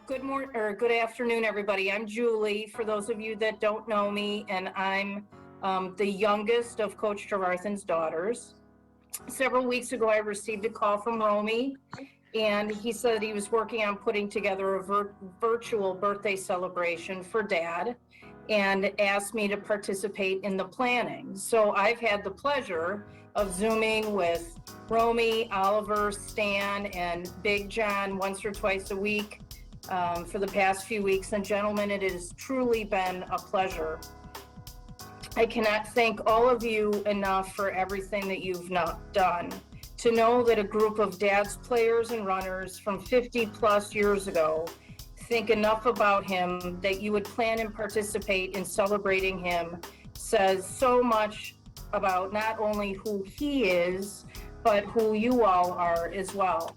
Good morning or good afternoon, everybody. I'm Julie, for those of you that don't know me, and I'm the youngest of Coach Trevarthen'S daughters. Several weeks ago, I received a call from Romy, and he said he was working on putting together a virtual birthday celebration for Dad and asked me to participate in the planning. So I've had the pleasure of Zooming with Romy, Oliver, Stan, and Big John once or twice a week for the past few weeks. And gentlemen, it has truly been a pleasure. I cannot thank all of you enough for everything that you've done. To know that a group of Dad's players and runners from 50 plus years ago think enough about him that you would plan and participate in celebrating him says so much about not only who he is, but who you all are as well.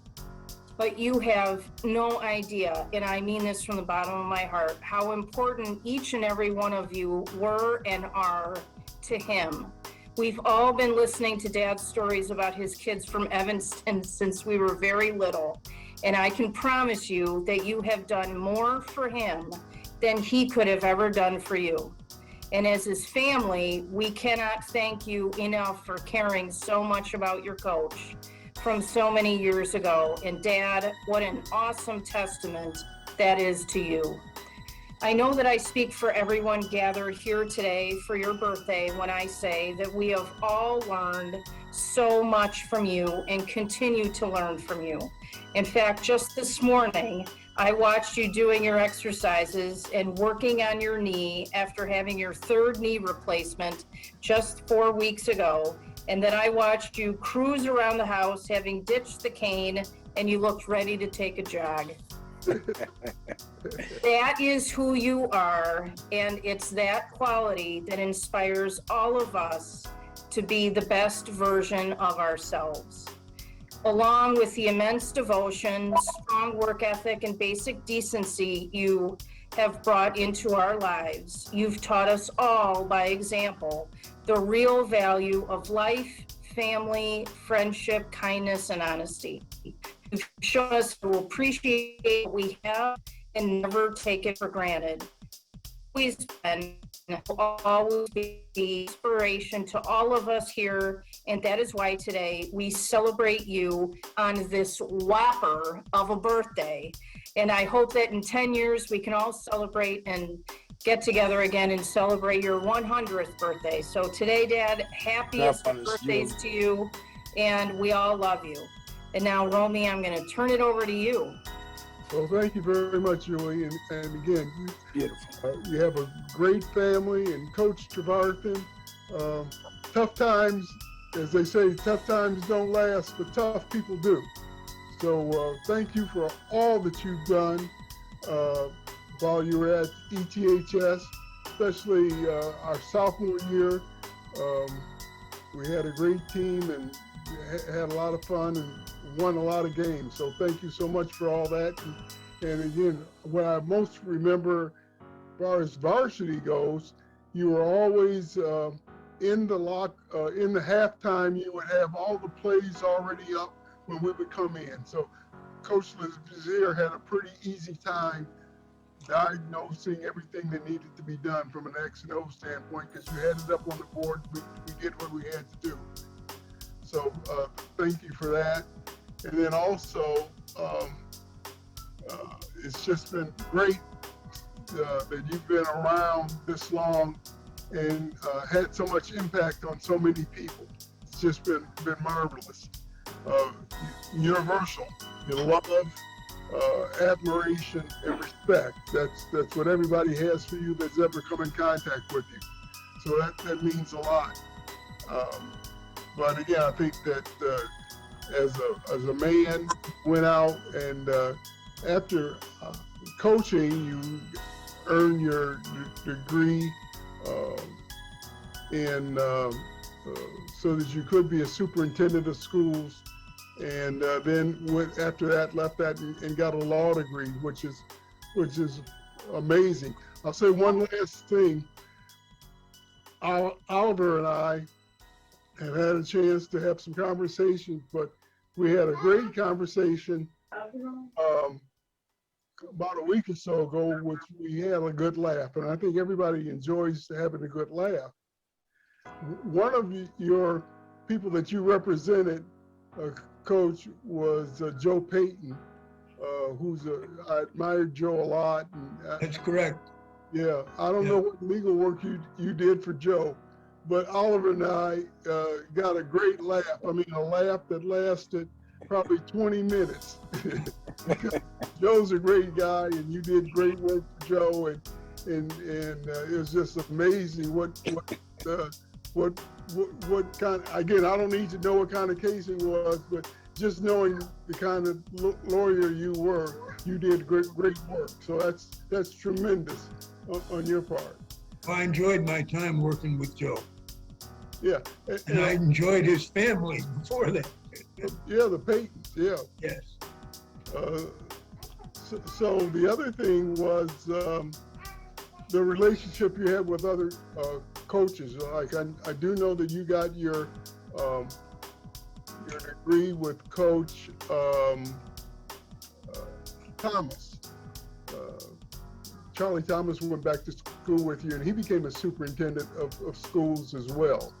But you have no idea, and I mean this from the bottom of my heart, how important each and every one of you were and are to him. We've all been listening to Dad's stories about his kids from Evanston since we were very little, and I can promise you that you have done more for him than he could have ever done for you. And as his family, we cannot thank you enough for caring so much about your coach from so many years ago. And Dad, what an awesome testament that is to you. I know that I speak for everyone gathered here today for your birthday when I say that we have all learned so much from you and continue to learn from you. In fact, just this morning, I watched you doing your exercises and working on your knee after having your third knee replacement just 4 weeks ago. And then I watched you cruise around the house having ditched the cane and you looked ready to take a jog. That is who you are, and it's that quality that inspires all of us to be the best version of ourselves. Along with the immense devotion, strong work ethic, and basic decency you have brought into our lives, you've taught us all by example the real value of life, family, friendship, kindness, and honesty. You've shown us to appreciate what we have and never take it for granted. Always been, will always be inspiration to all of us here, and that is why today we celebrate you on this whopper of a birthday. And I hope that in 10 years we can all celebrate and get together again and celebrate your 100th birthday. So today, Dad, happiest birthdays to you, and we all love you. And now, Romy, I'm going to turn it over to you. Well, thank you very much, Julie. And again, you have a great family, and Coach Trevarthen. Tough times, as they say, tough times don't last, but tough people do. So thank you for all that you've done while you were at ETHS, especially our sophomore year. We had a great team and had a lot of fun and won a lot of games. So thank you so much for all that. And again, what I most remember as far as varsity goes, you were always in the halftime, you would have all the plays already up when we would come in. So Coach Lazier had a pretty easy time diagnosing everything that needed to be done from an X and O standpoint, because you had it up on the board. We did what we had to do. So thank you for that. And then also, it's just been great that you've been around this long and had so much impact on so many people. It's just been marvelous. Universal. Your love, admiration, and respect. That's what everybody has for you that's ever come in contact with you. So that means a lot. But again, I think that as a man, went out and after coaching, you earned your degree in so that you could be a superintendent of schools. And then after that, left that and got a law degree, which is amazing. I'll say one last thing. Oliver and I have had a chance to have some conversations, but we had a great conversation about a week or so ago, which we had a good laugh, and I think everybody enjoys having a good laugh. One of your people that you represented, Coach, was Joe Payton, I admired Joe a lot. And That's correct. yeah, I don't know what legal work you did for Joe, but Oliver and I got a great laugh. I mean, a laugh that lasted probably 20 minutes. Because Joe's a great guy, and you did great work for Joe, and it was just amazing what kind. Again, I don't need to know what kind of case it was, but just knowing the kind of lawyer you were, you did great work. So that's tremendous on your part. I enjoyed my time working with Joe. Yeah. And I enjoyed his family before that. Yeah, the Paytons, yeah. Yes. So the other thing was the relationship you had with other coaches. Like I do know that you got your degree with Coach Thomas. Charlie Thomas went back to school with you, and he became a superintendent of schools as well.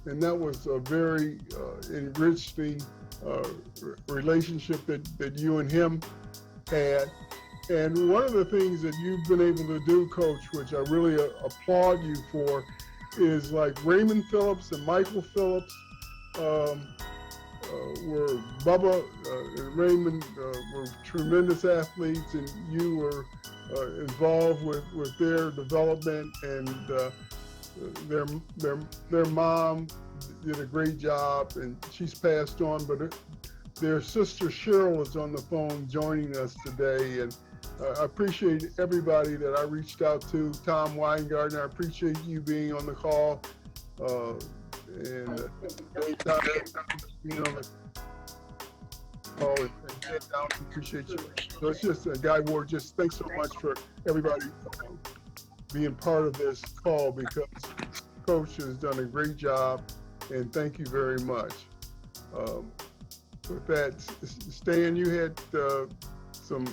And that was a very enriching relationship that you and him had. And one of the things that you've been able to do, Coach, which I really applaud you for, is like Raymond Phillips and Michael Phillips were Bubba and Raymond were tremendous athletes, and you were involved with their development, and their mom did a great job, and she's passed on, but their sister Cheryl is on the phone joining us today, and I appreciate everybody that I reached out to. Tom Weingartner, I appreciate you being on the call, and Tom being on the call, and down, appreciate you. So it's just Guy Ward, just thanks so much for everybody being part of this call, because Coach has done a great job, and thank you very much. With that, Stan, you had some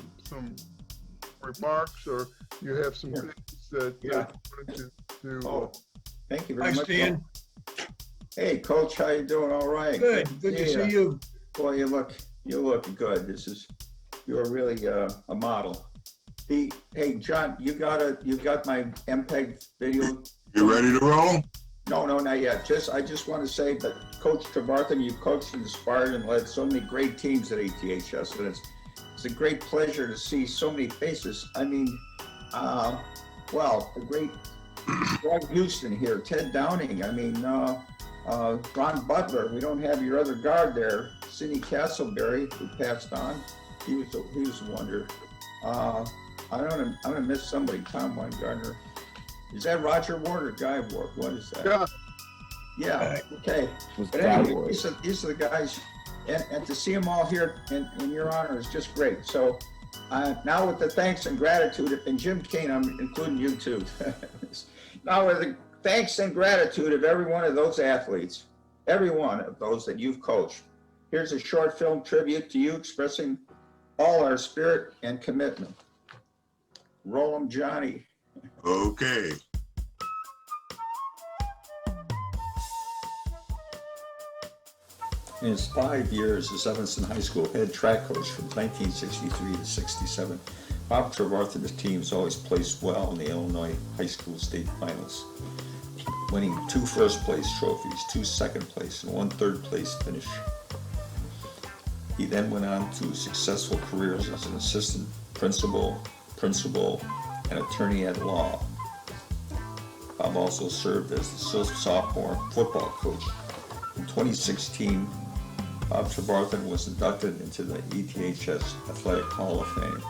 remarks, or you have some things that you wanted to thank you very much. Stan. Hey, Coach, how you doing? All right. Good to see you. Boy, you look good. You're really a model. Hey, John, you got my MPEG video. You ready to roll? No, not yet. I just want to say that Coach Trevarthen, you coached and inspired and led so many great teams at ATHS, and it's a great pleasure to see so many faces. I mean, the great Greg Houston here, Ted Downing. I mean, Ron Butler. We don't have your other guard there, Sidney Castleberry, who passed on. He was a wonder. I'm gonna miss somebody. Tom Weingartner. Is that Roger Ward or Guy Ward? What is that? Yeah. Okay. But anyway, these are the guys, and to see them all here in your honor is just great. So now with the thanks and gratitude, and Jim Kane, I'm including you too. Now with the thanks and gratitude of every one of those athletes, every one of those that you've coached, here's a short film tribute to you expressing all our spirit and commitment. Roll 'em, Johnny. Okay. In his 5 years as Evanston High School head track coach from 1963 to 67, Bob Trevarthen's teams always placed well in the Illinois High School State Finals, winning 2 first-place trophies, 2 second-place, and 1 third-place finish. He then went on to successful careers as an assistant principal, and attorney at law. Bob also served as the sophomore football coach. In 2016, Bob Trevarthen was inducted into the ETHS Athletic Hall of Fame.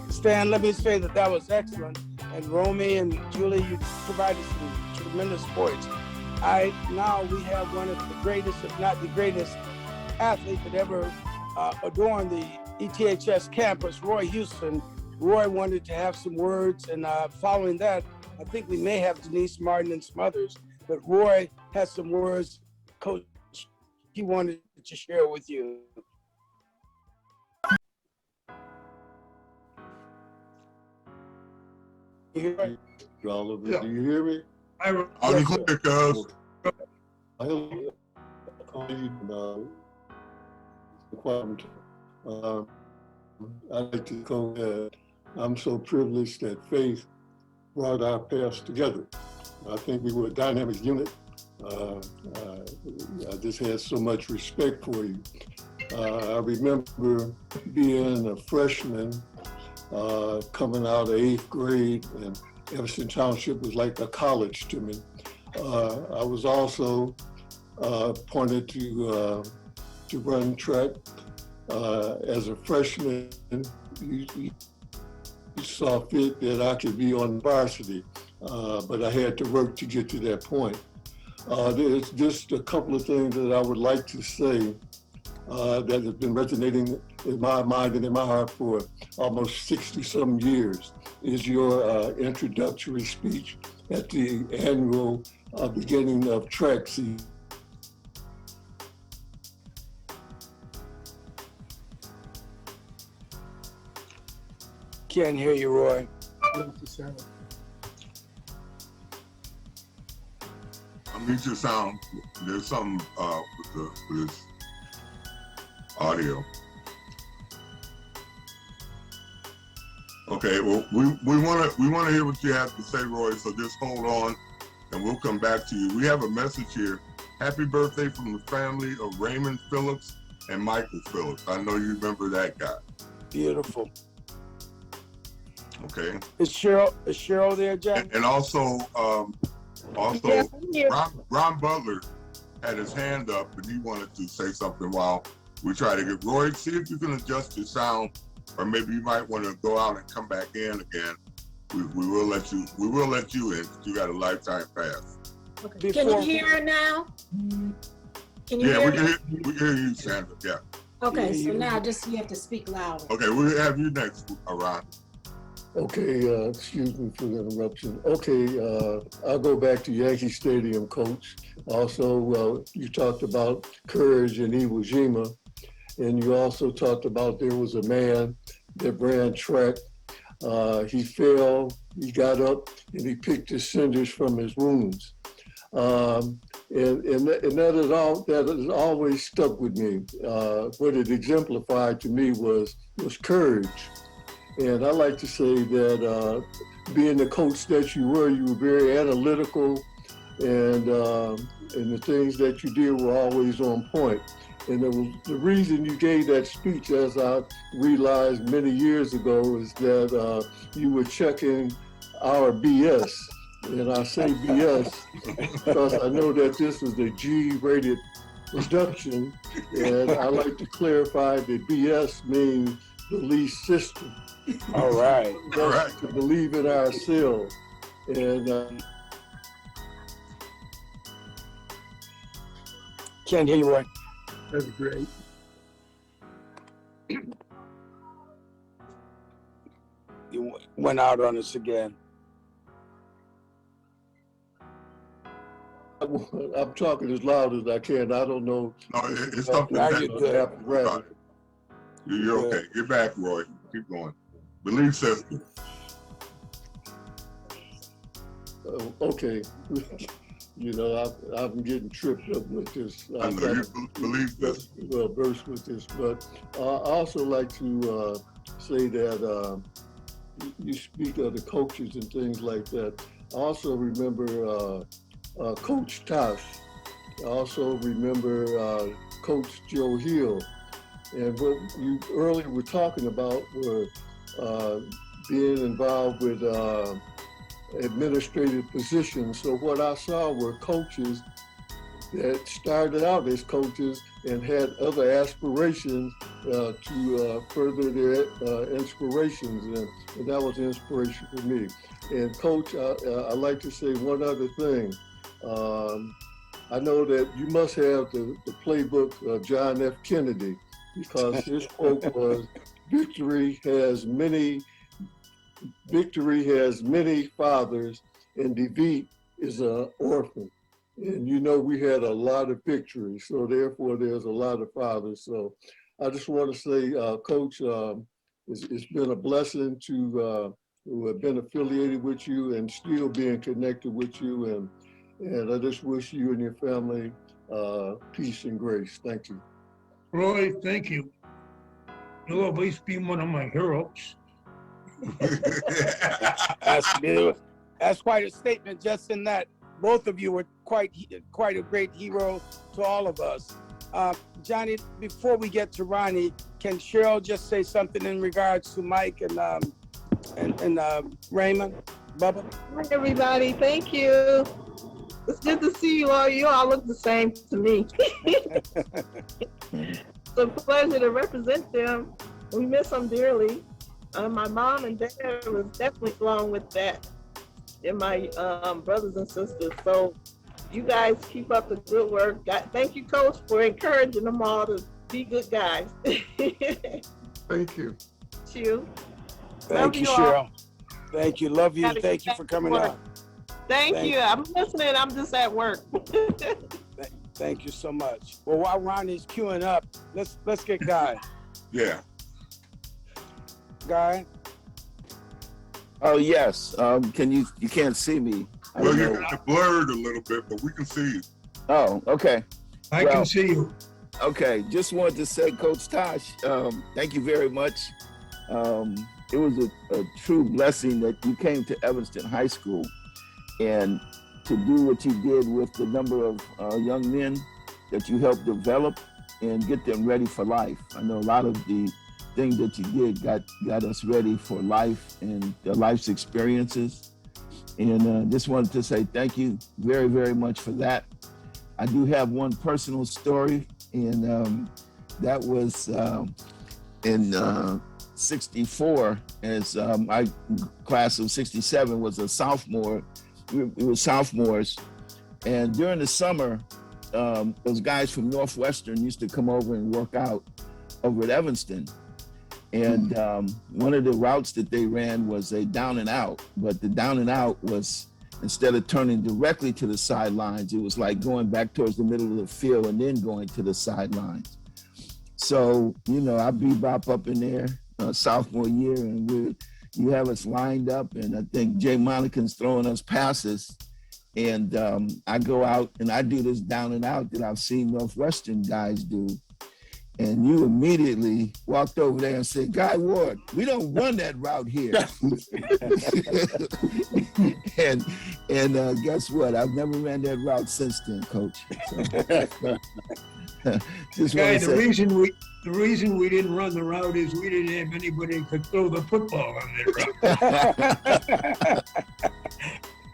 Stan, let me say that was excellent. And Romy and Julie, you provided some tremendous points. Now we have one of the greatest, if not the greatest, athlete that ever adorned the ETHS campus, Roy Houston. Roy wanted to have some words, and following that, I think we may have Denise Martin and some others. But Roy has some words, Coach, he wanted to share with you. You hear me? Oliver, Yeah. do you hear me? All the clear, cuz. I call you I'd like to go that I'm so privileged that Faith brought our paths together. I think we were a dynamic unit. I just had so much respect for you. I remember being a freshman coming out of 8th grade, and Everson Township was like a college to me. I was also appointed to run track. As a freshman, you saw fit that I could be on varsity, but I had to work to get to that point. There's just a couple of things that I would like to say that have been resonating in my mind and in my heart for almost 60-some years, is your introductory speech at the annual beginning of track season. Can't hear you, Roy. Unmute your sound. There's something with this audio. Okay, well, we want to hear what you have to say, Roy, so just hold on and we'll come back to you. We have a message here. Happy birthday from the family of Raymond Phillips and Michael Phillips. I know you remember that guy. Beautiful. Okay. Is Cheryl there, Jack? And also, Ron Butler had his hand up and he wanted to say something while we try to get Roy. See if you can adjust your sound, or maybe you might want to go out and come back in again. We will let you in. You got a lifetime pass. Okay. Can you hear it now? Can you hear me? We can hear you, Sandra. Yeah. Okay, so now just you have to speak louder. Okay, we'll have you next, Ron. Okay, excuse me for the interruption. Okay, I'll go back to Yankee Stadium, Coach. Also, you talked about courage in Iwo Jima, and you also talked about there was a man that ran track. He fell, he got up, and he picked his cinders from his wounds. And that has always stuck with me. What it exemplified to me was courage. And I like to say that being the coach that you were very analytical, and the things that you did were always on point. And the reason you gave that speech, as I realized many years ago, is that you were checking our BS. And I say BS because I know that this is a G-rated production, and I like to clarify that BS means belief system. All right. All right. To believe in ourselves. And Can't hear you, Roy. That's great. You went out on us again. I'm talking as loud as I can. I don't know. No, it's something. Now you're good. You're okay. Get back, Roy. Keep going. Belief system. Okay. You know, I'm getting tripped up with this. I know you believe this. Burst with this, but I also like to say that you speak of the coaches and things like that. I also remember Coach Tosh. I also remember Coach Joe Hill. And what you earlier were talking about were being involved with administrative positions. So what I saw were coaches that started out as coaches and had other aspirations to further their inspirations, and that was an inspiration for me. And Coach, I'd like to say one other thing. I know that you must have the playbook of John F. Kennedy, because his quote was, victory has many fathers and defeat is an orphan. And you know, we had a lot of victories, so therefore there's a lot of fathers. So I just want to say, Coach, it's been a blessing to have been affiliated with you and still being connected with you. And I just wish you and your family peace and grace. Thank you. Roy, thank you. You'll always be one of my heroes. That's beautiful. That's quite a statement just in that. Both of you were quite a great hero to all of us. Johnny, before we get to Ronnie, can Cheryl just say something in regards to Mike and Raymond, Bubba? Hi, everybody. Thank you. It's good to see you all. You all look the same to me. It's a pleasure to represent them. We miss them dearly. My mom and dad was definitely along with that, and my brothers and sisters. So you guys keep up the good work. Thank you, Coach, for encouraging them all to be good guys. Thank you. You. Thank you, Cheryl. Thank you. Love you. Thank you for coming out. Thank you. I'm listening. I'm just at work. Thank you so much. Well, while Ronnie's queuing up, let's get Guy. Yeah. Guy. Oh yes. Can you can't see me? Well, you're kind of blurred a little bit, but we can see you. Oh, okay. I can see you. Okay. Just wanted to say, Coach Tosh, thank you very much. It was a true blessing that you came to Evanston High School and to do what you did with the number of young men that you helped develop and get them ready for life. I know a lot of the things that you did got us ready for life and life's experiences. And just wanted to say thank you very, very much for that. I do have one personal story, and that was in 64, as my class of 67 was a sophomore. We were sophomores, and during the summer, those guys from Northwestern used to come over and work out over at Evanston. And one of the routes that they ran was a down and out, but the down and out was, instead of turning directly to the sidelines, it was like going back towards the middle of the field and then going to the sidelines. So, you know, I bebop up in there sophomore year, and you have us lined up, and I think Jay Monican's throwing us passes, and I go out and I do this down and out that I've seen Northwestern guys do. And you immediately walked over there and said, Guy Ward, we don't run that route here. and guess what? I've never ran that route since then, Coach. So, just Guy, the reason we didn't run the route is we didn't have anybody who could throw the football on that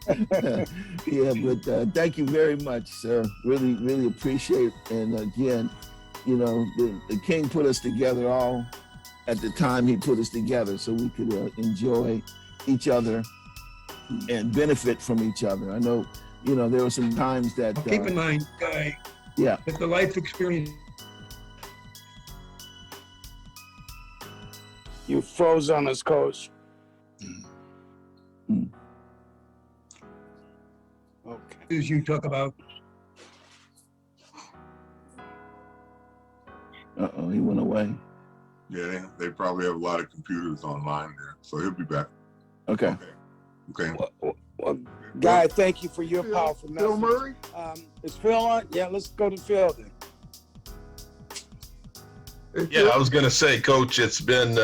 route. Yeah, but thank you very much, sir. Really, really appreciate it. And again, you know, the King put us together all at the time he put us together so we could enjoy each other and benefit from each other. I know, you know, there were some times that... keep in mind, Guy, yeah, that the life experience... You froze on us, Coach. Mm. Okay. As you talk about. Uh-oh, he went away. Yeah, they probably have a lot of computers online there, so he'll be back. Okay. Okay. Well, Guy, thank you for your powerful message. Phil Murray? Is Phil on? Yeah, let's go to Phil then. Yeah, I was going to say, Coach, it's been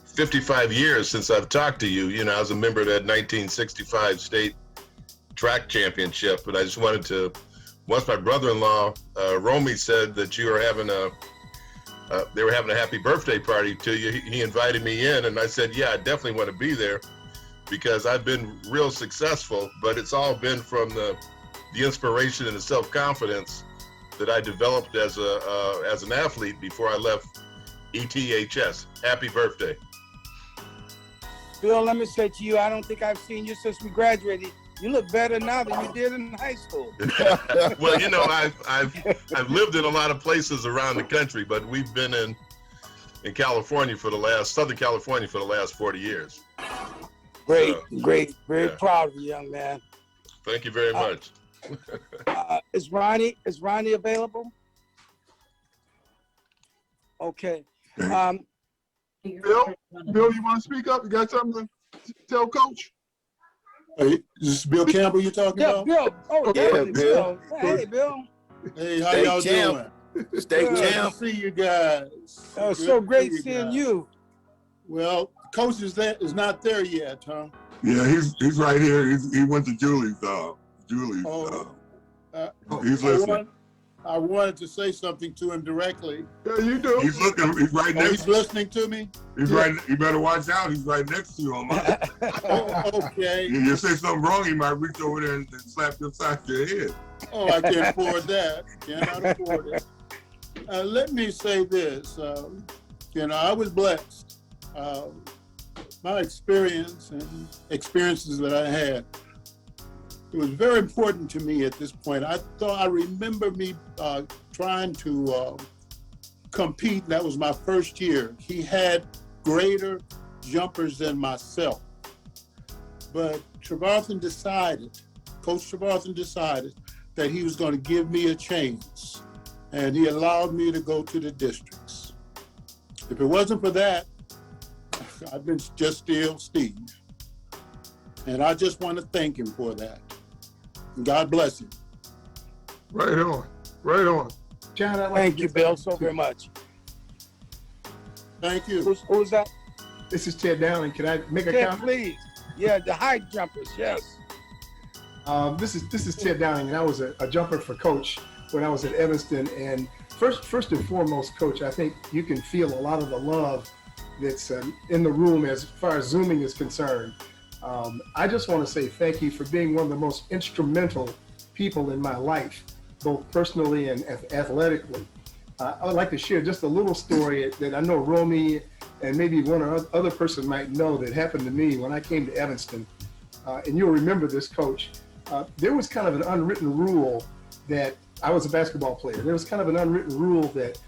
55 years since I've talked to you. You know, I was a member of that 1965 state track championship, but I just wanted to, once my brother-in-law, Romy, said that you were having they were having a happy birthday party to you, he invited me in, and I said, yeah, I definitely want to be there because I've been real successful, but it's all been from the inspiration and the self-confidence that I developed as an athlete before I left ETHS. Happy birthday. Bill, let me say to you, I don't think I've seen you since we graduated. You look better now than you did in high school. Well, you know, I've lived in a lot of places around the country, but we've been in California Southern California for the last 40 years. Great, So, great. Very yeah. proud of you, young man. Thank you very much. Is Ronnie available? Okay. Bill, you want to speak up? You got something to tell Coach? Hey, is this Bill Campbell you talking Yeah, about? Bill. Oh, Yeah, definitely, Bill. Hey, Bill. Hey, how State y'all champ. doing? State Good champ. to see you guys. Oh, Good so to great see seeing guys. you. Well, Coach is not there yet, huh? Yeah, he's right here. He went to Julie's. Oh, He's listening. I wanted to say something to him directly. Yeah, you do. He's looking. He's right Oh, next. he's listening to me? He's right. You better watch out. He's right next to you. Oh, okay. You say something wrong, he might reach over there and slap you upside your head. Oh, I can't afford that. Cannot afford it. Let me say this. I was blessed. My experiences that I had, it was very important to me at this point. I remember me trying to compete. That was my first year. He had greater jumpers than myself. But Coach Trevarthen decided that he was going to give me a chance, and he allowed me to go to the districts. If it wasn't for that, I've been just still Steve. And I just want to thank him for that. God bless him. Right on. Right on. John, I'd like Thank to you, get Bill, something so very much. Thank you. Who's that? This is Ted Downing. Can I make a Ted, comment? please. Yeah, the high jumpers, yes. This is Ted Downing, and I was a jumper for Coach when I was at Evanston. And first and foremost, Coach, I think you can feel a lot of the love that's in the room as far as Zooming is concerned. I just want to say thank you for being one of the most instrumental people in my life, both personally and athletically. I would like to share just a little story that I know Romy and maybe one or other person might know that happened to me when I came to Evanston. And you'll remember this, Coach. There was kind of an unwritten rule that I was a basketball player. There was kind of an unwritten rule that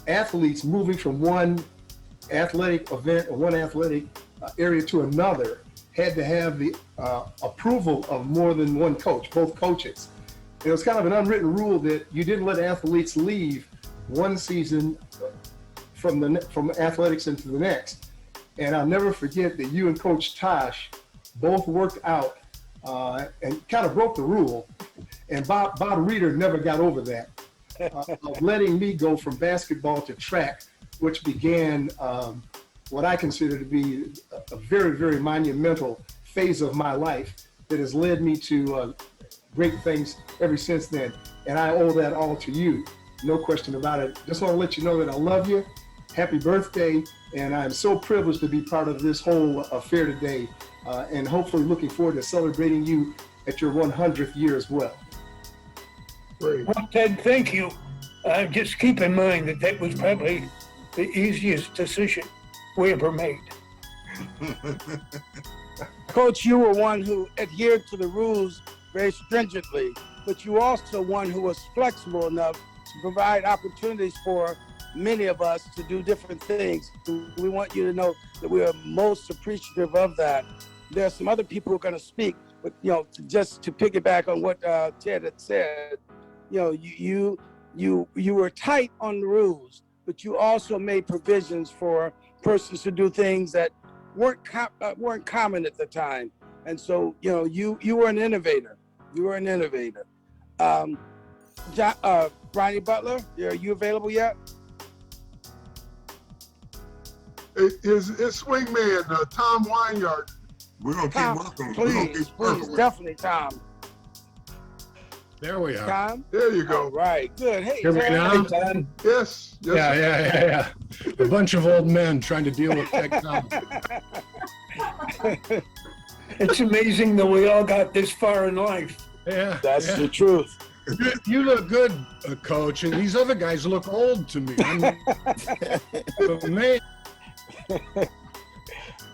athletes moving from one athletic event or one athletic area to another had to have the approval of more than one coach, both coaches. It was kind of an unwritten rule that you didn't let athletes leave one season from athletics into the next. And I'll never forget that you and Coach Tosh both worked out and kind of broke the rule. And Bob Reeder never got over that, of letting me go from basketball to track, which began what I consider to be a very, very monumental phase of my life that has led me to great things ever since then. And I owe that all to you, no question about it. Just want to let you know that I love you. Happy birthday. And I'm so privileged to be part of this whole affair today. And hopefully looking forward to celebrating you at your 100th year as well. Great. Well, Ted, thank you. Just keep in mind that was probably the easiest decision we ever made. Coach, you were one who adhered to the rules very stringently, but you also one who was flexible enough to provide opportunities for many of us to do different things. We want you to know that we are most appreciative of that. There are some other people who are going to speak, but just to piggyback on what Ted had said, you were tight on the rules, but you also made provisions for persons to do things that weren't common at the time. And so, you were an innovator. You were an innovator. Ronnie Butler, are you available yet? His swingman, Tom Weinyard. We're gonna Tom, keep working. please, definitely, Tom. There we are. Tom? There you go. All right, good. Hey, Hear me Ted. now? Yes. Yeah. A bunch of old men trying to deal with technology. It's amazing that we all got this far in life. Yeah. That's the truth. You look good, Coach, and these other guys look old to me. I'm amazed.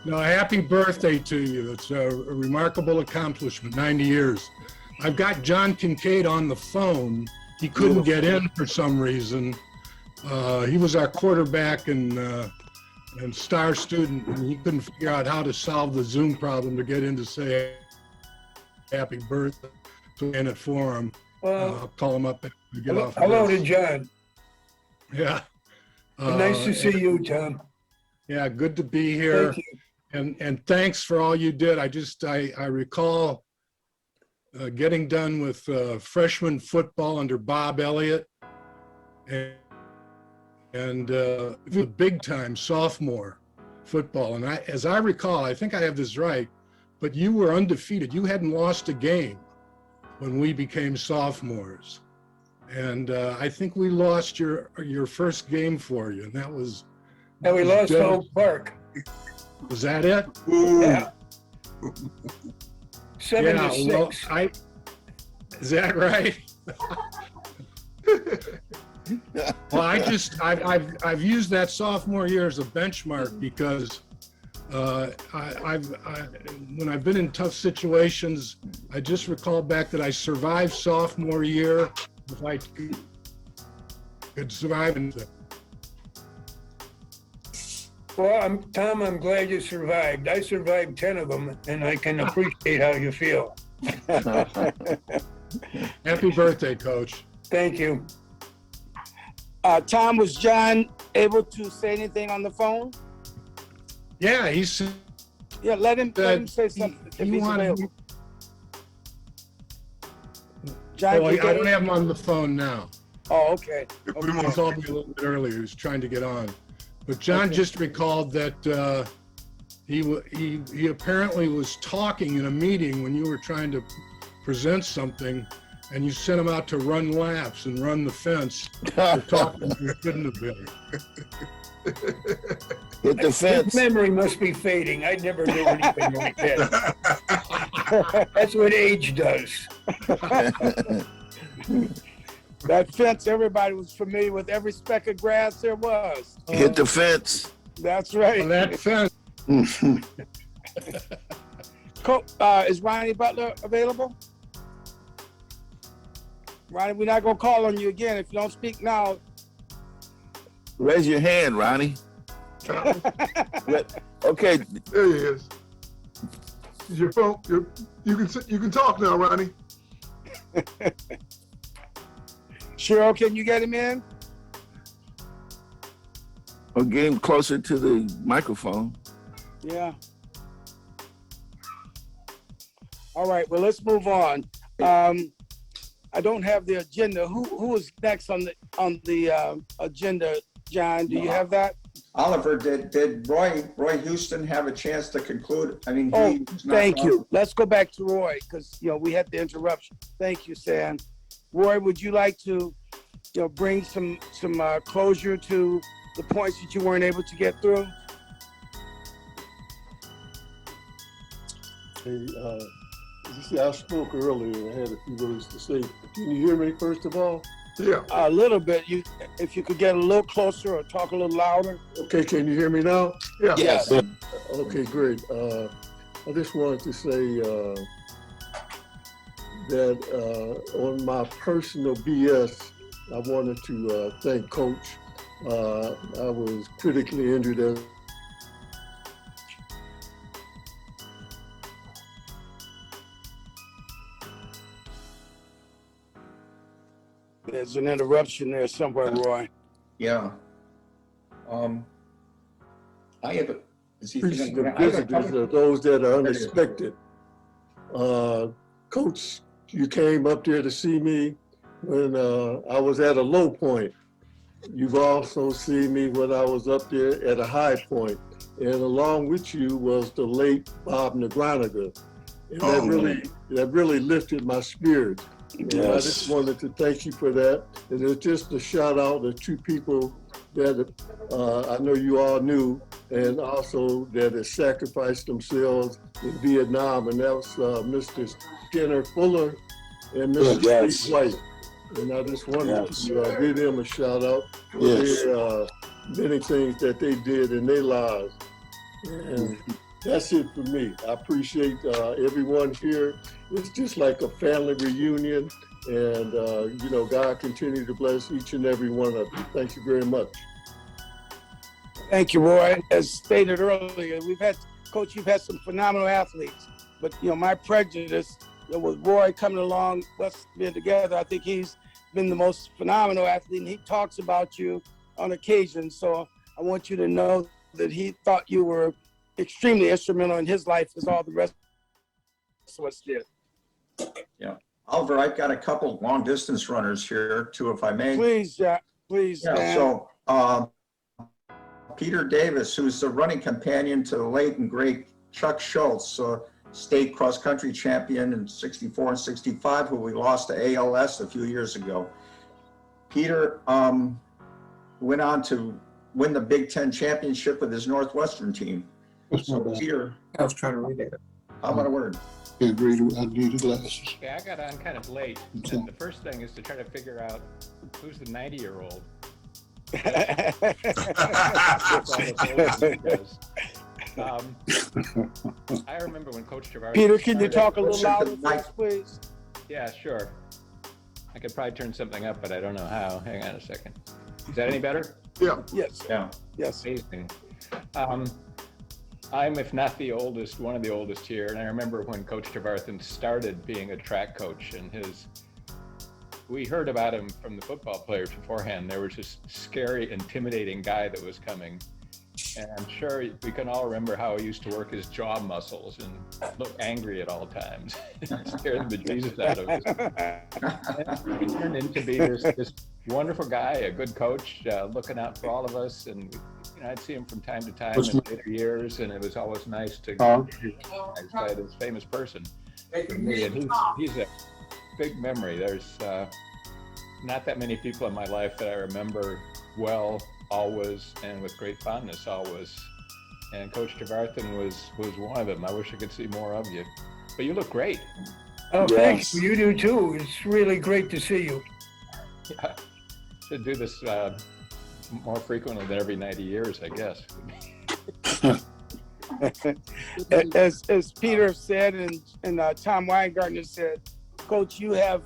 No, happy birthday to you. It's a remarkable accomplishment, 90 years. I've got John Kincaid on the phone. He couldn't get in for some reason. He was our quarterback and star student, and he couldn't figure out how to solve the Zoom problem to get in to say happy birthday. So in it for him. I'll call him up and get off. Hello to John. Yeah. Nice to see you, Tom. Yeah, good to be here. Thank you. And thanks for all you did. I recall getting done with freshman football under Bob Elliott and the big time sophomore football. And as I recall, I think I have this right, but you were undefeated. You hadn't lost a game when we became sophomores. And I think we lost your first game for you, and that was. And we lost Oak Park. Was that it? Yeah. 7-6. Well, is that right? Well, I've used that sophomore year as a benchmark because when I've been in tough situations, I just recall back that I survived sophomore year. If I could survive it. Well, Tom, I'm glad you survived. I survived 10 of them, and I can appreciate how you feel. Happy birthday, Coach. Thank you. Tom, was John able to say anything on the phone? Yeah, Yeah, let him say something if he's available. John, I don't have him on the phone now. Oh, okay. He called me a little bit earlier. He was trying to get on. But John just recalled that he apparently was talking in a meeting when you were trying to present something, and you sent him out to run laps and run the fence to talk when he couldn't have been. Hit the fence. His memory must be fading. I never knew anything like that. That's what age does. That fence, everybody was familiar with every speck of grass there was. Hit the fence. That's right. Well, that fence. Is Ronnie Butler available? Ronnie, we're not going to call on you again. If you don't speak now. Raise your hand, Ronnie. Okay. There he is. Is your phone? You can talk now, Ronnie. Cheryl, can you get him in? Or get him closer to the microphone. Yeah. All right. Well, let's move on. I don't have the agenda. Who is next on the agenda? John, do you have that? Oliver, did Roy Houston have a chance to conclude? I mean, thank you. Let's go back to Roy because we had the interruption. Thank you, Sam. Roy, would you like to bring some closure to the points that you weren't able to get through? Hey, you see, I spoke earlier. I had a few words to say. Can you hear me first of all? Yeah. A little bit. If you could get a little closer or talk a little louder. Okay, can you hear me now? Yeah. Yes. Okay, great. I just wanted to say that on my personal BS, I wanted to thank Coach. I was critically injured as There's an interruption there somewhere, Roy. Yeah. I have a. the visitors are those that are unexpected. Coach, you came up there to see me when I was at a low point. You've also seen me when I was up there at a high point. And along with you was the late Bob Negroniger. And that really lifted my spirit. And I just wanted to thank you for that. And it's just a shout out to two people that I know you all knew, and also that have sacrificed themselves in Vietnam, and that was Mr. Skinner Fuller and Mr. Steve White. And I just wanted to give them a shout out for Yes. their many things that they did in their lives. And that's it for me. I appreciate everyone here. It's just like a family reunion. And, you know, God continue to bless each and every one of you. Thank you very much. Thank you, Roy. As stated earlier, Coach, you've had some phenomenal athletes, but my prejudice, with Roy coming along, us being together, I think he's been the most phenomenal athlete, and he talks about you on occasion. So I want you to know that he thought you were extremely instrumental in his life, as all the rest of us did. Yeah. Oliver, I've got a couple long distance runners here too, if I may. Please, please. Yeah, so Peter Davis, who's the running companion to the late and great Chuck Schultz, state cross-country champion in 64 and 65, who we lost to ALS a few years ago. Peter went on to win the Big Ten championship with his Northwestern team. So Peter, I was trying to read it. how about a word? Can't read it. I need glasses. Yeah, I got on kind of late. And the first thing is to try to figure out who's the 90-year-old. I remember when Coach Trevarthen. Peter, can you talk a little louder for us, please? Yeah, sure. I could probably turn something up, but I don't know how. Hang on a second. Is that any better? Yeah. Yes. Yeah. Yes. Amazing. I'm, if not the oldest, one of the oldest here. And I remember when Coach Trevarthen started being a track coach, and we heard about him from the football players beforehand. There was this scary, intimidating guy that was coming. And I'm sure we can all remember how he used to work his jaw muscles and look angry at all times. It scared the bejesus out of us. And he turned into be this wonderful guy, a good coach, looking out for all of us. And I'd see him from time to time in later years, and it was always nice to by this famous person for me. And he's a big memory. There's not that many people in my life that I remember well, always, and with great fondness always. And Coach Trevarthen was one of them. I wish I could see more of you. But you look great. Oh, thanks. You do too. It's really great to see you. Yeah. Should do this more frequently than every 90 years, I guess. As Peter said and Tom Weingartner said, Coach, you have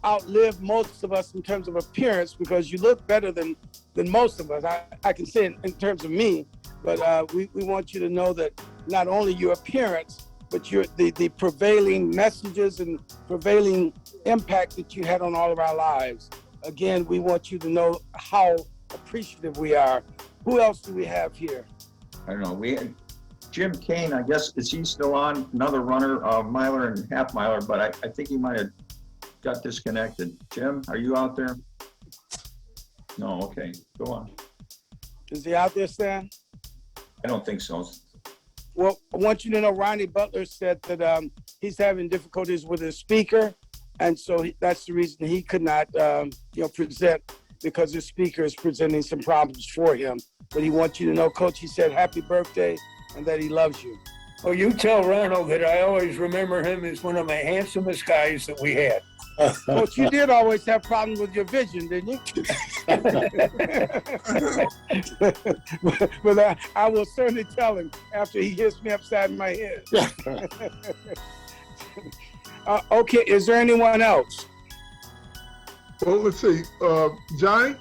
outlived most of us in terms of appearance because you look better than most of us. I can say it in terms of me, but we want you to know that not only your appearance, but the prevailing messages and prevailing impact that you had on all of our lives. Again, we want you to know how appreciative we are. Who else do we have here? I don't know. We had Jim Kane, I guess, is he still on? Another runner, miler and half miler, but I think he might have got disconnected. Jim, are you out there? No, okay, go on. Is he out there, Stan? I don't think so. Well, I want you to know Ronnie Butler said that he's having difficulties with his speaker, and so that's the reason he could not, present, because his speaker is presenting some problems for him. But he wants you to know, Coach, he said happy birthday and that he loves you. Oh, you tell Ronald that I always remember him as one of the handsomest guys that we had. Coach, you did always have problems with your vision, didn't you? but I will certainly tell him after he hits me upside my head. Okay, is there anyone else? Well, let's see. Johnny?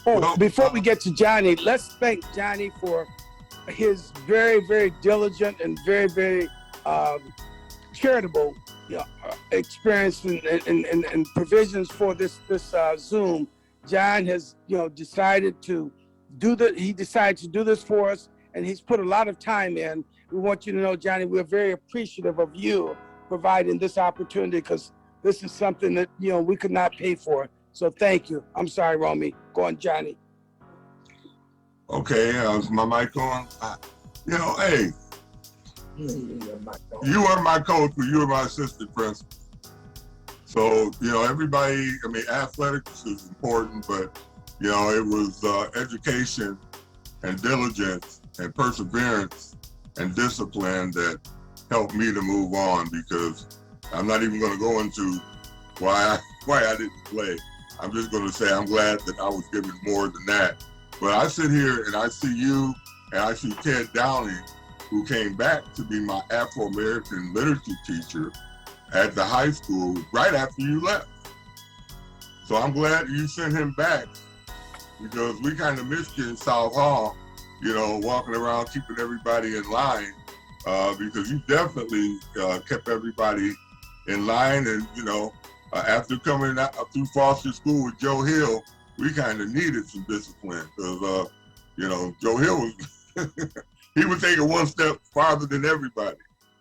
Oh, before we get to Johnny, let's thank Johnny for his very, very diligent and very, very charitable experience and provisions for this Zoom. John has decided to do this for us, and he's put a lot of time in. We want you to know, Johnny, we're very appreciative of you providing this opportunity, because this is something that we could not pay for. So thank you. I'm sorry, Romy. Go on, Johnny. Okay, is my mic on? Hey, you are my coach, but you are my assistant principal. So, everybody, athletics is important, but, it was education and diligence and perseverance and discipline that helped me to move on, because I'm not even going to go into why why I didn't play. I'm just going to say I'm glad that I was given more than that. But I sit here and I see you and I see Ted Downing, who came back to be my Afro-American literature teacher at the high school right after you left. So I'm glad you sent him back, because we kind of missed you in South Hall, you know, walking around keeping everybody in line, because you definitely kept everybody in line. And, you know, after coming out through Foster School with Joe Hill, we kind of needed some discipline, because, you know, Joe Hill was, he would take it one step farther than everybody.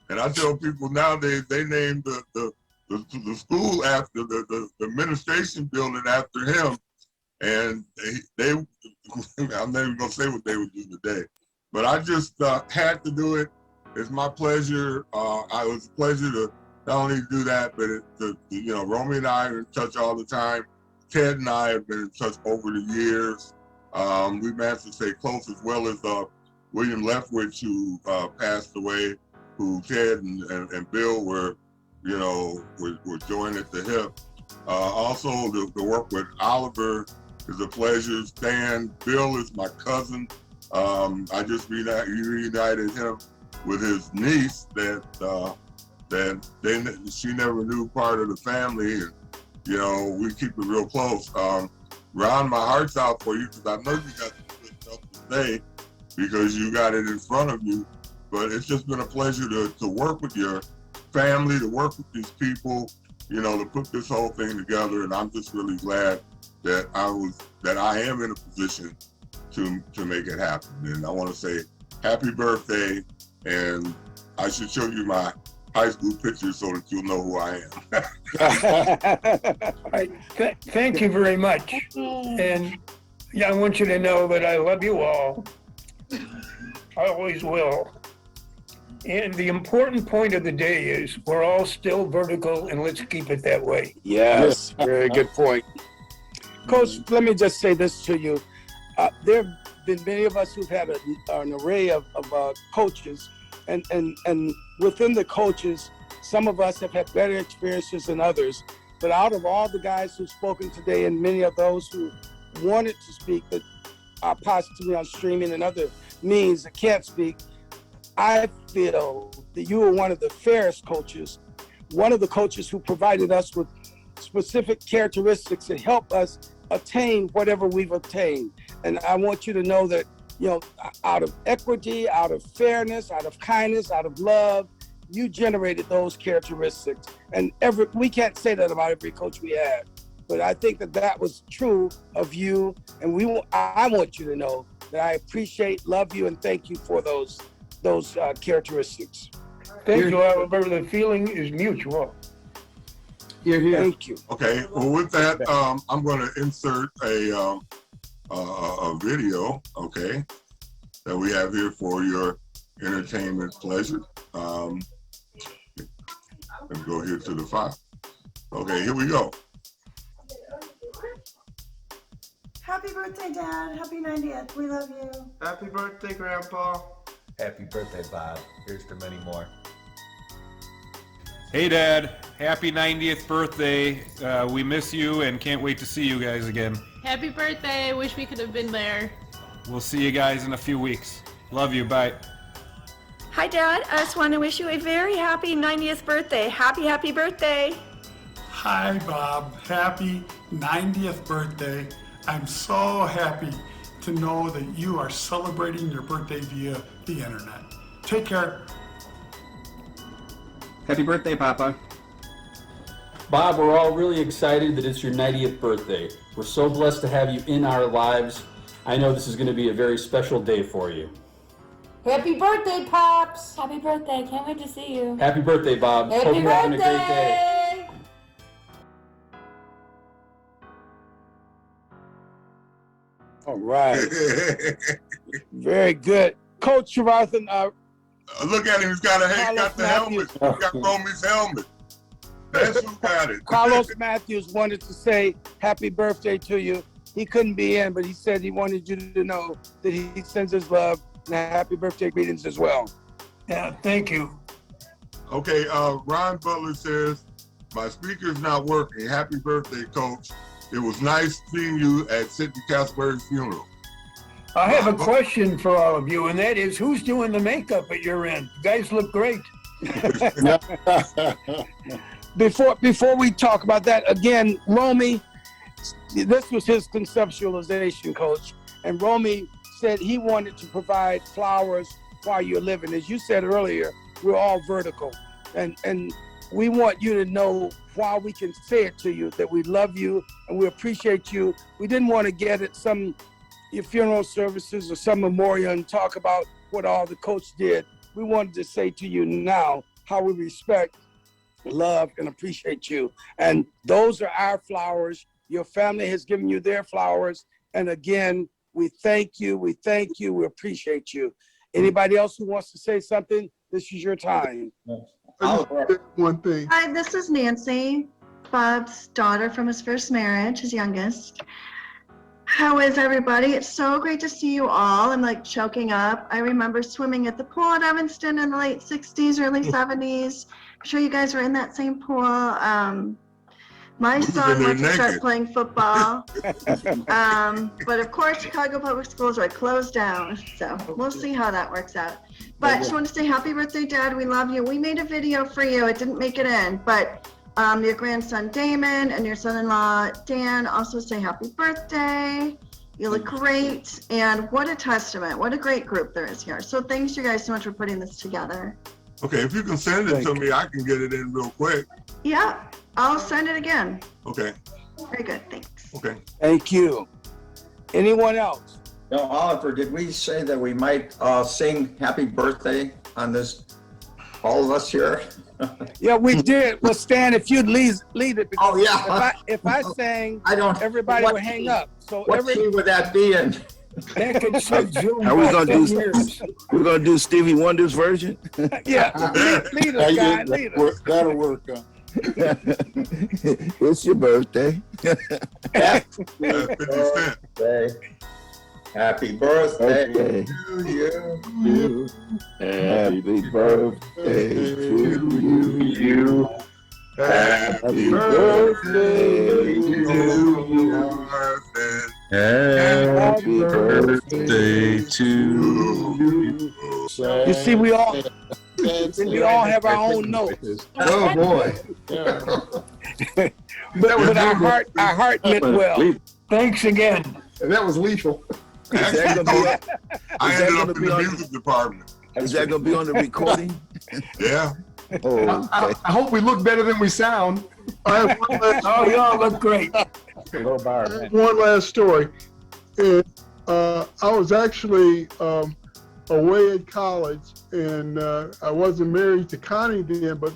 And I tell people nowadays, they named the school after the administration building after him. And they I'm not even gonna say what they would do today, but I just had to do it. It's my pleasure. It was a pleasure to not only do that, but you know, Romy and I are in touch all the time. Ted and I have been in touch over the years. We managed to stay close, as well as William Leftwich, who passed away, who Ted and Bill were, you know, were joined at the hip. Also, the work with Oliver is a pleasure. Stan, Bill is my cousin. I just reunited him with his niece that she never knew part of the family, and you know, we keep it real close. Ron, my heart's out for you, because I know you got some good stuff to say because you got it in front of you. But it's just been a pleasure to work with your family, to work with these people, you know, to put this whole thing together. And I'm just really glad that I am in a position to make it happen. And I want to say happy birthday, and I should show you my high school pictures so that you'll know who I am. Thank you very much. And yeah, I want you to know that I love you all. I always will. And the important point of the day is we're all still vertical, and let's keep it that way. Yes, very good point. Coach, let me just say this to you. There have been many of us who've had an array of coaches, and within the coaches, some of us have had better experiences than others. But out of all the guys who've spoken today, and many of those who wanted to speak that are possibly on streaming and other means that can't speak, I feel that you were one of the fairest coaches, one of the coaches who provided us with specific characteristics that help us attain whatever we've obtained. And I want you to know that, you know, out of equity, out of fairness, out of kindness, out of love, you generated those characteristics. And we can't say that about every coach we had, but I think that was true of you. And I want you to know that I appreciate, love you, and thank you for those characteristics. Thank you, Oliver. The feeling is mutual. Thank you. Okay, well, with that, I'm going to insert a video, okay, that we have here for your entertainment pleasure. Let me go here to the file. Okay, here we go. Happy birthday, Dad. Happy 90th. We love you. Happy birthday, Grandpa. Happy birthday, Bob. Here's to many more. Hey, Dad. Happy 90th birthday. We miss you and can't wait to see you guys again. Happy birthday. I wish we could have been there. We'll see you guys in a few weeks. Love you. Bye. Hi, Dad. I just want to wish you a very happy 90th birthday. Happy birthday. Hi, Bob. Happy 90th birthday. I'm so happy to know that you are celebrating your birthday via the internet. Take care. Happy birthday, Papa. Bob, we're all really excited that it's your 90th birthday. We're so blessed to have you in our lives. I know this is going to be a very special day for you. Happy birthday, Pops! Happy birthday. Can't wait to see you. Happy birthday, Bob. Happy Hope you're birthday. having a great day. All right. Very good. Coach Trevarthen, look at him, he's got the helmet. He's got Romy's helmet. That's who got it. Carlos Matthews wanted to say happy birthday to you. He couldn't be in, but he said he wanted you to know that he sends his love and happy birthday greetings as well. Yeah, thank you. Okay, Ron Butler says, My speaker's not working. Happy birthday, Coach. It was nice seeing you at Sidney Casper's funeral. I have a question for all of you, and that is, who's doing the makeup at your end? You guys look great. Before we talk about that, again, Romy, this was his conceptualization, Coach. And Romy said he wanted to provide flowers while you're living. As you said earlier, we're all vertical. And we want you to know, while we can say it to you, that we love you and we appreciate you. We didn't want to get at your funeral services or some memorial and talk about what all the coach did. We wanted to say to you now how we respect, love, and appreciate you. And those are our flowers. Your family has given you their flowers. And again, we thank you, we appreciate you. Anybody else who wants to say something, this is your time. One thing. Hi, this is Nancy, Bob's daughter from his first marriage, his youngest. How is everybody? It's so great to see you all. I'm like choking up. I remember swimming at the pool at Evanston in the late 60s, early 70s. I'm sure you guys were in that same pool. My son wants to start playing football. But of course, Chicago Public Schools are closed down. So we'll see how that works out. But just want to say happy birthday, Dad. We love you. We made a video for you. It didn't make it in, but your grandson Damon and your son-in-law Dan also say happy birthday. You look great. And what a testament. What a great group there is here. So thanks you guys so much for putting this together. Okay, if you can send it to me, I can get it in real quick. Yeah, I'll send it again. Okay. Very good, thanks. Okay. Thank you. Anyone else? No, Oliver, did we say that we might sing happy birthday on this, all of us here? Yeah, we did. Well, Stan, if you'd lead it, because if I sang, everybody would hang up. So what key would that be in? Are we gonna do? We're gonna do Stevie Wonder's version. Yeah, lead us, guy. Lead us. That'll work. It's your birthday. Happy birthday. Happy birthday to you. Happy birthday to you. Happy birthday to you. Happy birthday to you. You see, we all have our own notes. Oh boy. But our heart meant well. Thanks again. And that was lethal. I ended up in the music department. Is that going to be on the recording? Yeah. Oh, I hope we look better than we sound. Oh, y'all look great. One last story. I was actually away at college, and I wasn't married to Connie then, but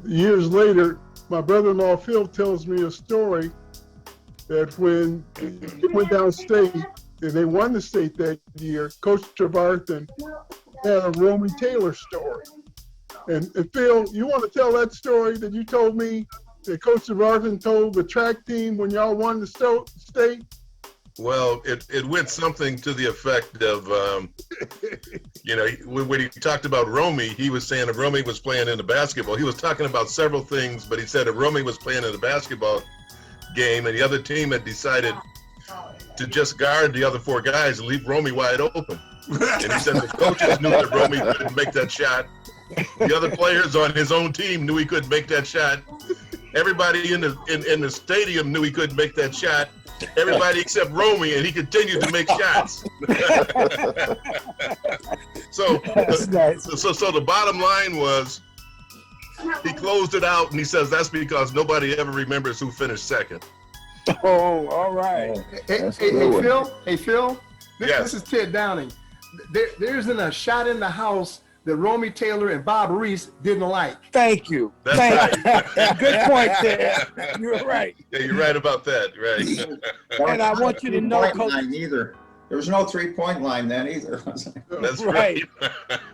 years later, my brother-in-law Phil tells me a story that when he went downstate and they won the state that year, Coach Trevarthen had a Romy Taylor story. And Phil, you want to tell that story that you told me that Coach Trevarthen told the track team when y'all won the state? Well, it went something to the effect of, when he talked about Romy, he was saying if Romy was playing in the basketball, he was talking about several things, but he said if Romy was playing in the basketball game and the other team had decided to just guard the other four guys and leave Romy wide open. And he said the coaches knew that Romy couldn't make that shot. The other players on his own team knew he couldn't make that shot. Everybody in the stadium knew he couldn't make that shot. Everybody except Romy, and he continued to make shots. So the bottom line was, he closed it out, and he says that's because nobody ever remembers who finished second. Oh, all right. Hey, Phil. This is Ted Downing. There isn't a shot in the house that Romy Taylor and Bob Reese didn't like. Thank you. That's right. Good point, Ted. You're right. Yeah, you're right about that. Right. And I want you to know, Coach. Either. There was no three-point line then either. That's right.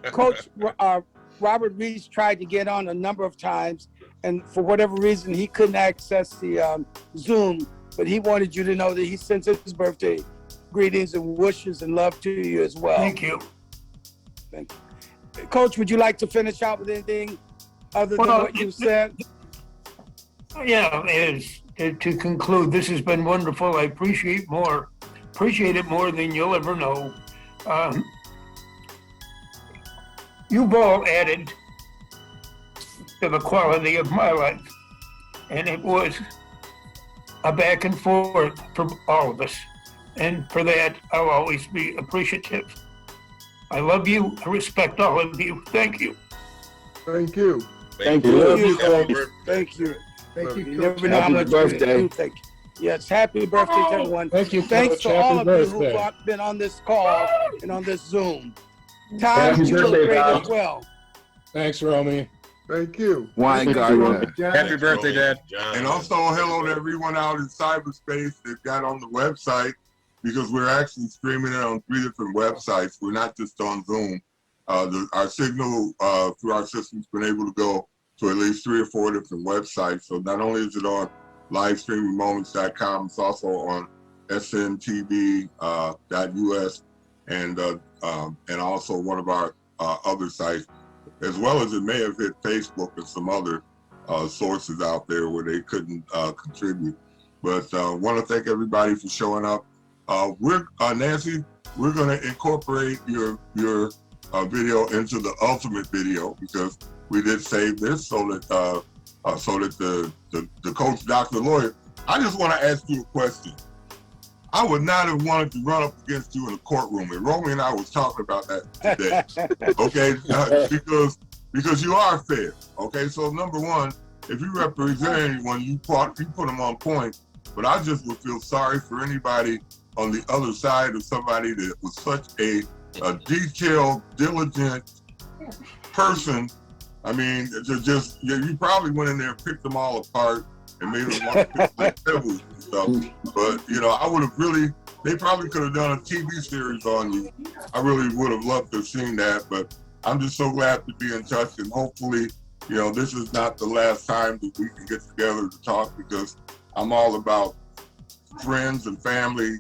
Coach Robert Reese tried to get on a number of times, and for whatever reason, he couldn't access the Zoom, but he wanted you to know that he sends his birthday greetings and wishes and love to you as well. Thank you. Thank you. Coach, would you like to finish out with anything other than what you said? Yeah, is to conclude, this has been wonderful. I appreciate it more than you'll ever know. You've all added to the quality of my life, and it was a back and forth for all of us. And for that, I'll always be appreciative. I love you. I respect all of you. Thank you. Thank you. Thank you. Love you, Happy Coach. birthday. Thank you. Thank you, You Coach. never know how Happy much birthday. you thank you. Yes, happy birthday to everyone. Thank you, Thanks Coach. to Happy all of birthday. you who've been on this call and on this Zoom. Todd, Happy you look birthday, great Bob. as well. Thanks, Romy. Thank you. Wine Gardner. Happy birthday, Dad. John. And also hello to everyone out in cyberspace that got on the website, because we're actually streaming it on 3 different websites. We're not just on Zoom. Our signal through our system's been able to go to at least 3 or 4 different websites. So not only is it on livestreamingmoments.com, it's also on sntv.us and also one of our other sites, as well as it may have hit Facebook and some other sources out there where they couldn't contribute. But want to thank everybody for showing up. Nancy, we're going to incorporate your video into the ultimate video, because we did save this so that the coach, Dr. Lawyer. I just want to ask you a question. I would not have wanted to run up against you in a courtroom, and Romy and I was talking about that today. Okay, because you are fair. Okay, so number one, if you represent anyone, you put them on point. But I just would feel sorry for anybody on the other side of somebody that was such a detailed, diligent person. I mean, you probably went in there and picked them all apart and made them want to pick like pebbles and stuff. But, I would have they probably could have done a TV series on you. I really would have loved to have seen that, but I'm just so glad to be in touch, and hopefully, this is not the last time that we can get together to talk, because I'm all about friends and family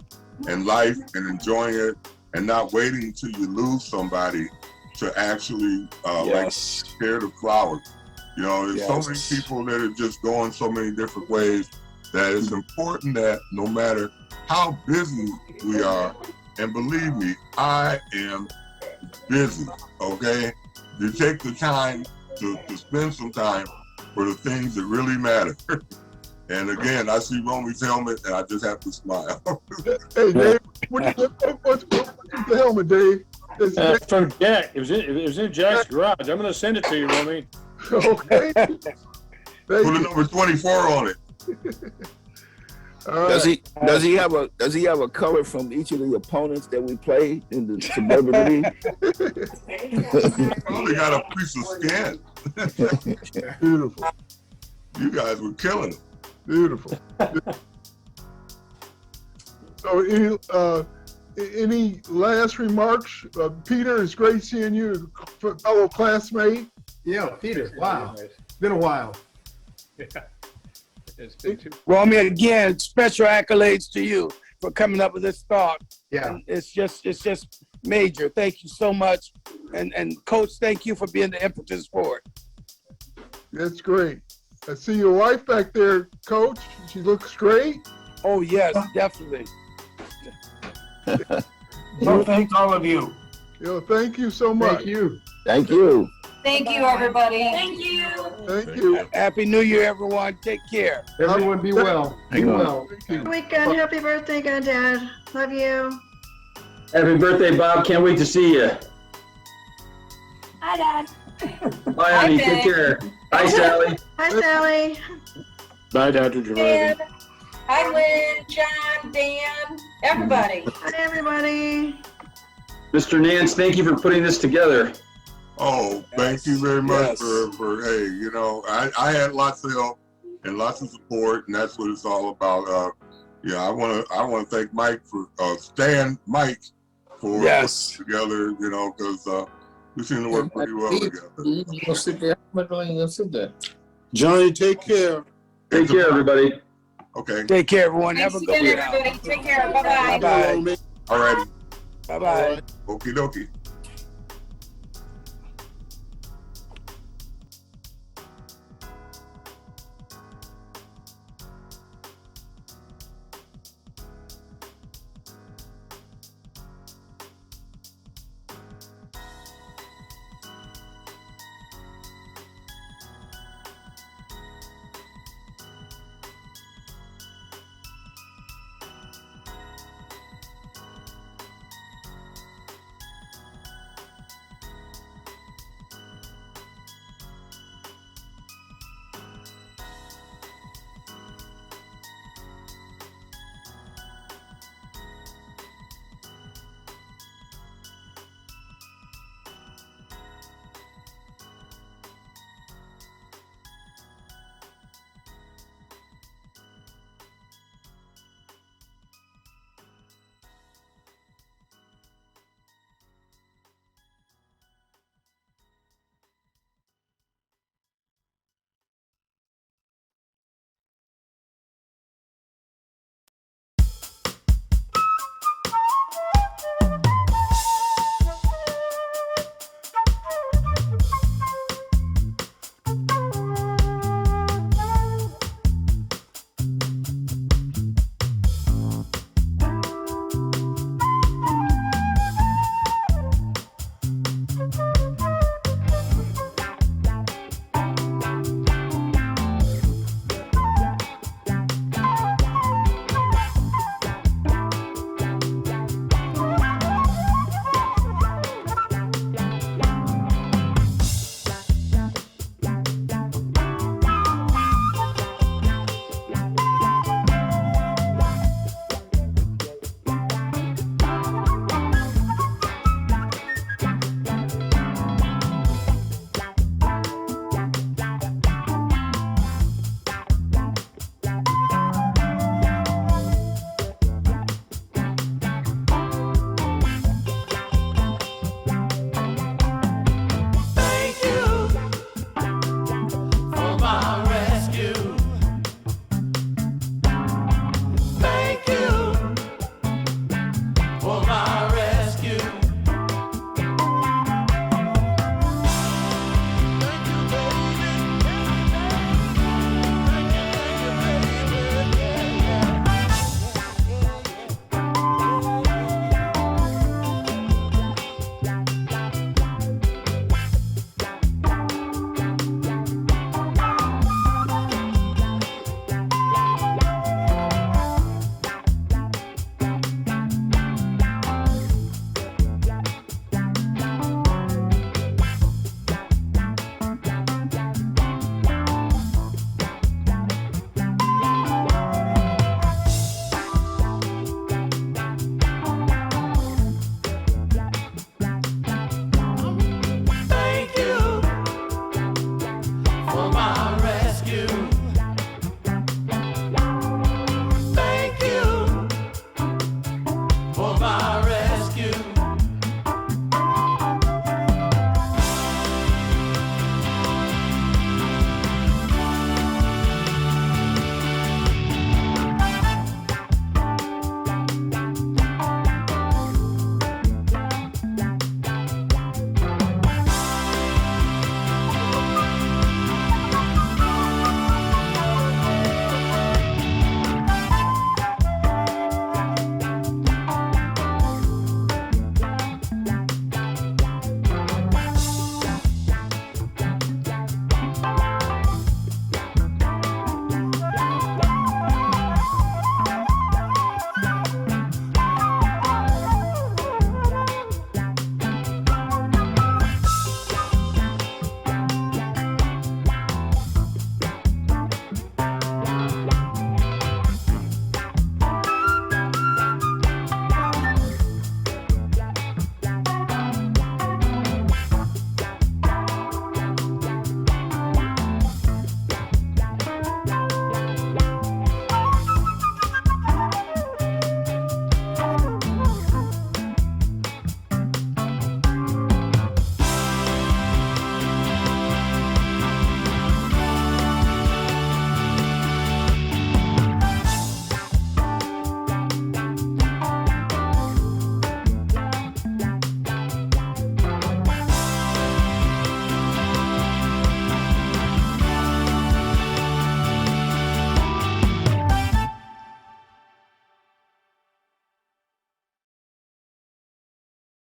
and life and enjoying it, and not waiting until you lose somebody to actually share the flowers. There's so many people that are just going so many different ways, that it's important that no matter how busy we are, and believe me, I am busy, okay? You take the time to spend some time for the things that really matter. And again, I see Romy's helmet and I just have to smile. Hey, Dave, what's the helmet, Dave? From Jack. It was in Jack's garage. I'm going to send it to you, Romy. Okay. Put a number 24 on it. Does he have a color from each of the opponents that we played in the suburban league? Probably got a piece of skin. Beautiful. You guys were killing it. Beautiful. So, any last remarks? Peter, it's great seeing you, fellow classmate. Yeah, Peter. Wow. It's been a while. Yeah. It's been Romy, again, special accolades to you for coming up with this thought. Yeah. And it's just major. Thank you so much. And Coach, thank you for being the impetus for it. That's great. I see your wife back there, Coach. She looks great. Oh, yes, definitely. So thank all of you. Thank you so much. Thank you. Thank you. Thank you, everybody. Thank you. Thank you. Happy New Year, everyone. Take care. Everyone be well. Be well. Thank you. Weekend. Happy birthday again, Dad. Love you. Happy birthday, Bob. Can't wait to see you. Hi, Dad. Bye, honey. Take care. Hi, Sally. Hi, Sally. Bye, Dr. Dan. Trevarthen. Hi, Lynn, John, Dan, everybody. Hi, everybody. Mr. Nance, thank you for putting this together. Oh, thank you very much Yes. for hey, I had lots of help and lots of support, and that's what it's all about. I want to thank Mike for Mike for putting it together, because we seem to work pretty well together. Johnny, take care. Take care, everybody. Okay. Take care, everyone. Thanks Have a good again, one. everybody. Take care. Bye-bye. Bye-bye. All righty. Bye-bye. Okie dokie. all mine.